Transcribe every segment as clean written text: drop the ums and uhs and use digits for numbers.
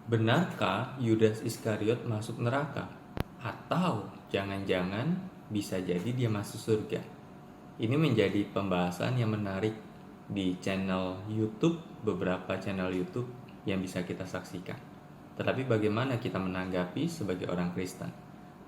Benarkah Yudas Iskariot masuk neraka? Atau jangan-jangan bisa jadi dia masuk surga? Ini menjadi pembahasan yang menarik di channel YouTube, beberapa channel YouTube yang bisa kita saksikan. Tetapi bagaimana kita menanggapi sebagai orang Kristen?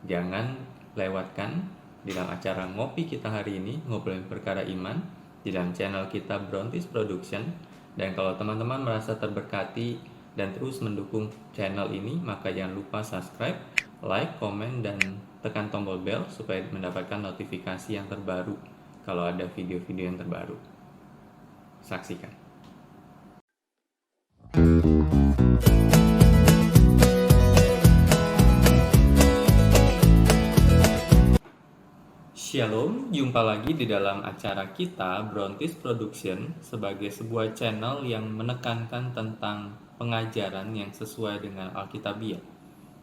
Jangan lewatkan di dalam acara ngopi kita hari ini, ngobrolin perkara iman, di dalam channel kita Brontis Production. Dan kalau teman-teman merasa terberkati dan terus mendukung channel ini, maka jangan lupa subscribe, like, komen, dan tekan tombol bell supaya mendapatkan notifikasi yang terbaru kalau ada video-video yang terbaru. Saksikan. Shalom, jumpa lagi di dalam acara kita Brontis Production sebagai sebuah channel yang menekankan tentang pengajaran yang sesuai dengan Alkitabiah.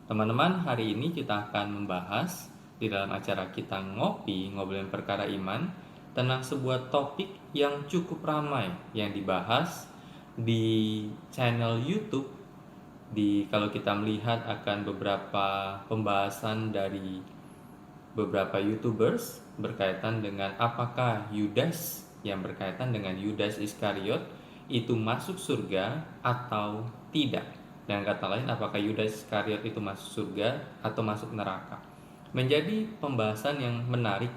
Teman-teman, hari ini kita akan membahas di dalam acara kita ngobrolin perkara iman tentang sebuah topik yang cukup ramai yang dibahas di channel YouTube. Kalau kita melihat akan beberapa pembahasan dari beberapa YouTubers berkaitan dengan apakah Yudas yang berkaitan dengan Yudas Iskariot itu masuk surga atau tidak. Dan kata lain, apakah Yudas Iskariot itu masuk surga atau masuk neraka. Menjadi pembahasan yang menarik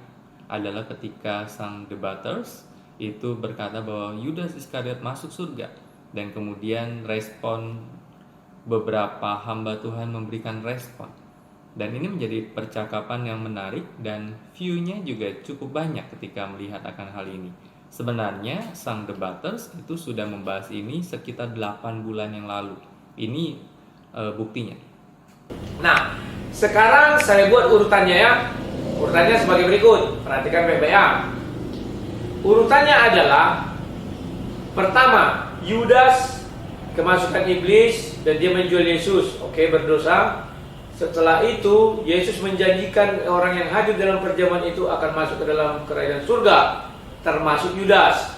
adalah ketika sang debaters itu berkata bahwa Yudas Iskariot masuk surga, dan kemudian respon beberapa hamba Tuhan memberikan respon. Dan ini menjadi percakapan yang menarik dan view-nya juga cukup banyak ketika melihat akan hal ini. Sebenarnya sang debaters itu sudah membahas ini sekitar 8 bulan yang lalu. Ini buktinya. Nah, sekarang saya buat urutannya ya. Urutannya sebagai berikut. Perhatikan baik-baik. Urutannya adalah: pertama, Yudas kemasukan iblis dan dia menjual Yesus. Oke, berdosa. Setelah itu, Yesus menjanjikan orang yang hadir dalam perjamuan itu akan masuk ke dalam kerajaan surga, termasuk Yudas.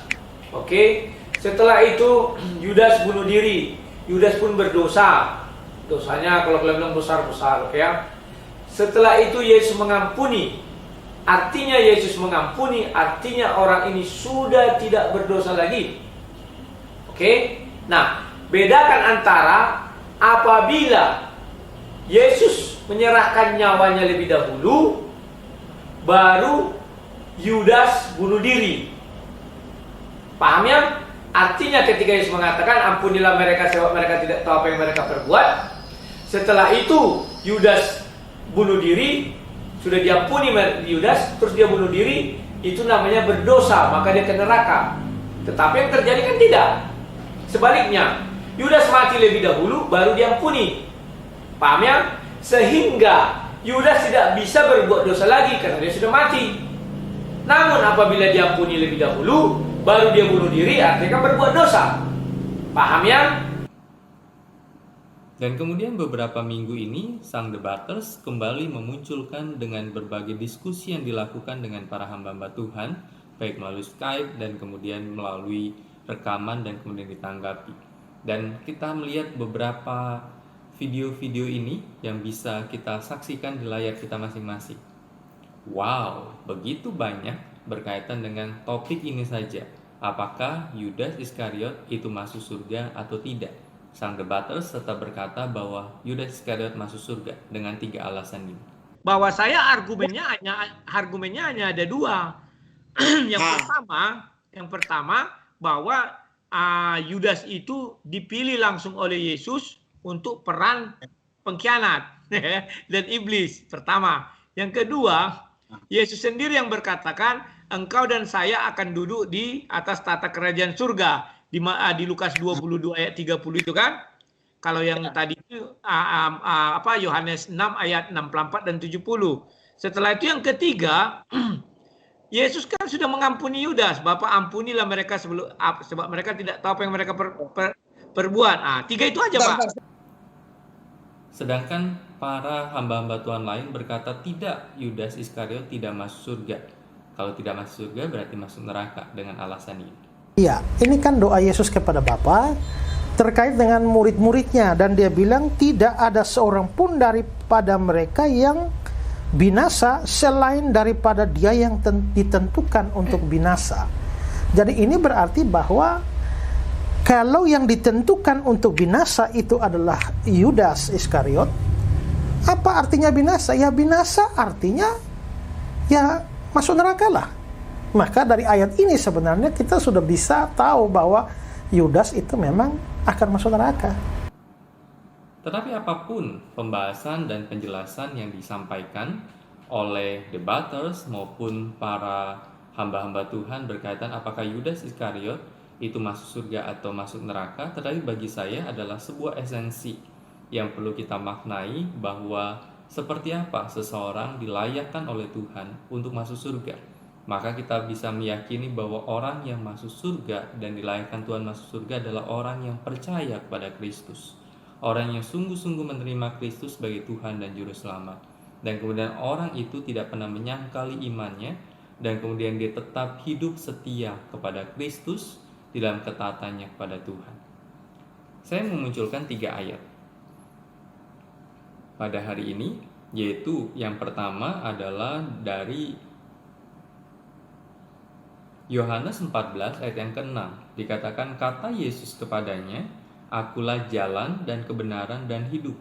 Oke. Setelah itu, Yudas bunuh diri. Yudas pun berdosa. Dosanya kalau kalian bilang besar-besar, oke ya. Setelah itu Yesus mengampuni. Artinya Yesus mengampuni, artinya orang ini sudah tidak berdosa lagi. Oke. Nah, bedakan antara apabila Yesus menyerahkan nyawanya lebih dahulu, baru Yudas bunuh diri. Paham ya? Artinya ketika Yesus mengatakan ampunilah mereka sebab mereka tidak tahu apa yang mereka perbuat, setelah itu Yudas bunuh diri, sudah diampuni Yudas, terus dia bunuh diri, itu namanya berdosa, maka dia ke neraka. Tetapi yang terjadi kan tidak. Sebaliknya, Yudas mati lebih dahulu, baru diampuni. Paham ya? Sehingga Yudas tidak bisa berbuat dosa lagi karena dia sudah mati. Namun apabila diampuni lebih dahulu, baru dia bunuh diri, artinya berbuat dosa. Paham ya? Dan kemudian beberapa minggu ini sang debaters kembali memunculkan dengan berbagai diskusi yang dilakukan dengan para hamba-hamba Tuhan, baik melalui Skype dan kemudian melalui rekaman dan kemudian ditanggapi. Dan kita melihat beberapa video-video ini yang bisa kita saksikan di layar kita masing-masing. Wow, begitu banyak berkaitan dengan topik ini saja. Apakah Yudas Iskariot itu masuk surga atau tidak? Sang debaters tetap berkata bahwa Yudas Iskariot masuk surga dengan 3 alasan ini. Bahwa saya argumennya hanya ada 2. Yang pertama bahwa Yudas itu dipilih langsung oleh Yesus untuk peran pengkhianat dan iblis. Pertama. Yang kedua, Yesus sendiri yang berkatakan, engkau dan saya akan duduk di atas tata kerajaan surga. Di Lukas 22 ayat 30 itu kan. Kalau yang tadi itu Yohanes 6 ayat 64 dan 70. Setelah itu yang ketiga, Yesus kan sudah mengampuni Yudas. Bapa, ampunilah mereka sebab mereka tidak tahu apa yang mereka perbuat. 3 itu aja, Pak. Sedangkan para hamba-hamba Tuhan lain berkata tidak, Yudas Iskariot tidak masuk surga. Kalau tidak masuk surga berarti masuk neraka dengan alasan ini. Iya, ini kan doa Yesus kepada Bapa terkait dengan murid-muridnya, dan dia bilang tidak ada seorang pun daripada mereka yang binasa selain daripada dia yang ditentukan untuk binasa. Jadi ini berarti bahwa kalau yang ditentukan untuk binasa itu adalah Yudas Iskariot, apa artinya binasa? Ya binasa artinya ya masuk neraka lah. Maka dari ayat ini sebenarnya kita sudah bisa tahu bahwa Yudas itu memang akan masuk neraka. Tetapi apapun pembahasan dan penjelasan yang disampaikan oleh debaters maupun para hamba-hamba Tuhan berkaitan apakah Yudas Iskariot itu masuk surga atau masuk neraka, tetapi bagi saya adalah sebuah esensi yang perlu kita maknai, bahwa seperti apa seseorang dilayakkan oleh Tuhan untuk masuk surga. Maka kita bisa meyakini bahwa orang yang masuk surga dan dilayakkan Tuhan masuk surga adalah orang yang percaya kepada Kristus, orang yang sungguh-sungguh menerima Kristus sebagai Tuhan dan Juru Selamat. Dan kemudian orang itu tidak pernah menyangkali imannya, dan kemudian dia tetap hidup setia kepada Kristus di dalam ketaatannya kepada Tuhan. Saya memunculkan 3 ayat pada hari ini, yaitu yang pertama adalah dari Yohanes 14 ayat yang ke-6. Dikatakan, kata Yesus kepadanya, akulah jalan dan kebenaran dan hidup.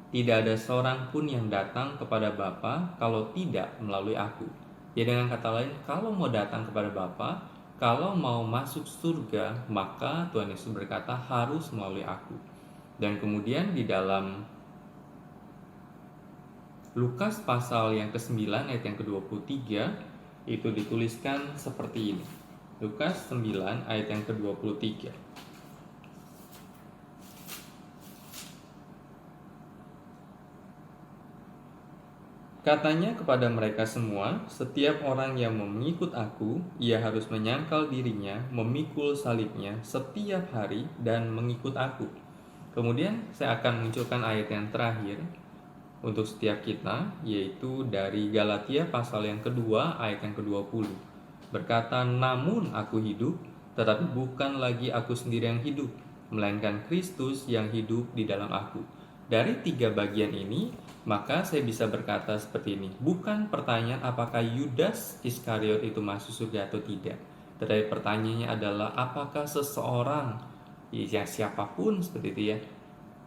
Tidak ada seorang pun yang datang kepada Bapa kalau tidak melalui aku. Ya, dengan kata lain, kalau mau datang kepada Bapa, kalau mau masuk surga, maka Tuhan Yesus berkata harus melalui aku. Dan kemudian di dalam Lukas pasal yang ke-9 ayat yang ke-23 itu dituliskan seperti ini. Lukas 9 ayat yang ke-23. Katanya kepada mereka semua, setiap orang yang mengikut aku, ia harus menyangkal dirinya, memikul salibnya setiap hari dan mengikut aku. Kemudian saya akan munculkan ayat yang terakhir untuk setiap kita, yaitu dari Galatia pasal yang kedua ayat yang ke-20. Berkata, namun aku hidup, tetapi bukan lagi aku sendiri yang hidup, melainkan Kristus yang hidup di dalam aku. Dari 3 bagian ini, maka saya bisa berkata seperti ini. Bukan pertanyaan apakah Yudas Iskariot itu masuk surga atau tidak, tetapi pertanyaannya adalah apakah seseorang, ya siapapun seperti itu ya,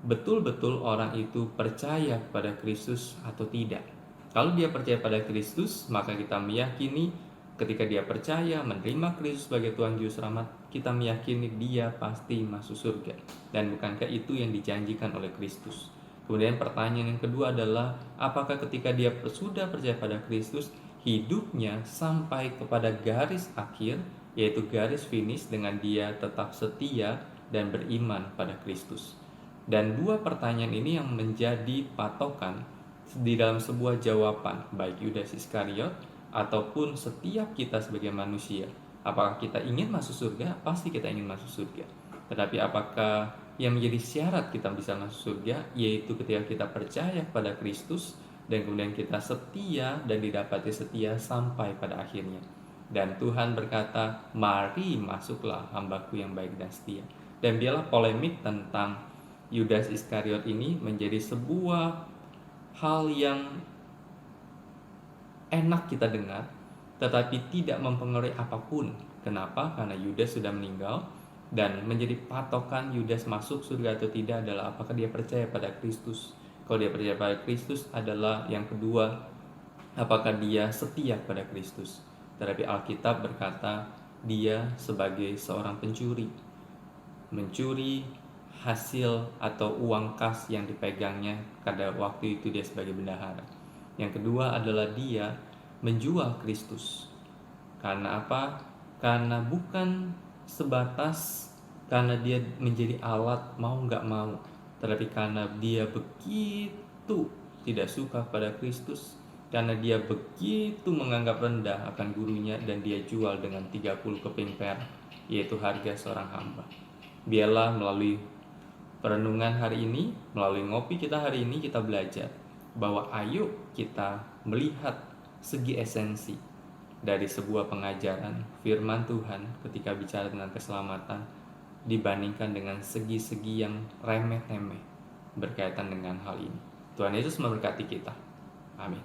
betul-betul orang itu percaya pada Kristus atau tidak. Kalau dia percaya pada Kristus, maka kita meyakini ketika dia percaya menerima Kristus sebagai Tuhan Juru Selamat, kita meyakini dia pasti masuk surga. Dan bukankah itu yang dijanjikan oleh Kristus? Kemudian pertanyaan yang kedua adalah apakah ketika dia sudah percaya pada Kristus, hidupnya sampai kepada garis akhir, yaitu garis finish dengan dia tetap setia dan beriman pada Kristus. Dan 2 pertanyaan ini yang menjadi patokan di dalam sebuah jawaban, baik Yudas Iskariot ataupun setiap kita sebagai manusia. Apakah kita ingin masuk surga? Pasti kita ingin masuk surga. Tetapi apakah yang menjadi syarat kita bisa masuk surga, yaitu ketika kita percaya pada Kristus dan kemudian kita setia dan didapati setia sampai pada akhirnya. Dan Tuhan berkata, mari masuklah hambaku yang baik dan setia. Dan biarlah polemik tentang Yudas Iskariot ini menjadi sebuah hal yang enak kita dengar, tetapi tidak mempengaruhi apapun. Kenapa? Karena Yudas sudah meninggal, dan menjadi patokan Yudas masuk surga atau tidak adalah apakah dia percaya pada Kristus. Kalau dia percaya pada Kristus adalah yang kedua, apakah dia setia pada Kristus. Tetapi Alkitab berkata dia sebagai seorang pencuri, mencuri hasil atau uang kas yang dipegangnya pada waktu itu dia sebagai bendahara. Yang kedua adalah dia menjual Kristus. Karena apa? Karena bukan sebatas karena dia menjadi alat mau nggak mau, tetapi karena dia begitu tidak suka pada Kristus, karena dia begitu menganggap rendah akan gurunya, dan dia jual dengan 30 keping perak, yaitu harga seorang hamba. Biarlah melalui perenungan hari ini, melalui ngopi kita hari ini, kita belajar bahwa ayo kita melihat segi esensi dari sebuah pengajaran firman Tuhan ketika bicara tentang keselamatan dibandingkan dengan segi-segi yang remeh-temeh berkaitan dengan hal ini. Tuhan Yesus memberkati kita. Amin.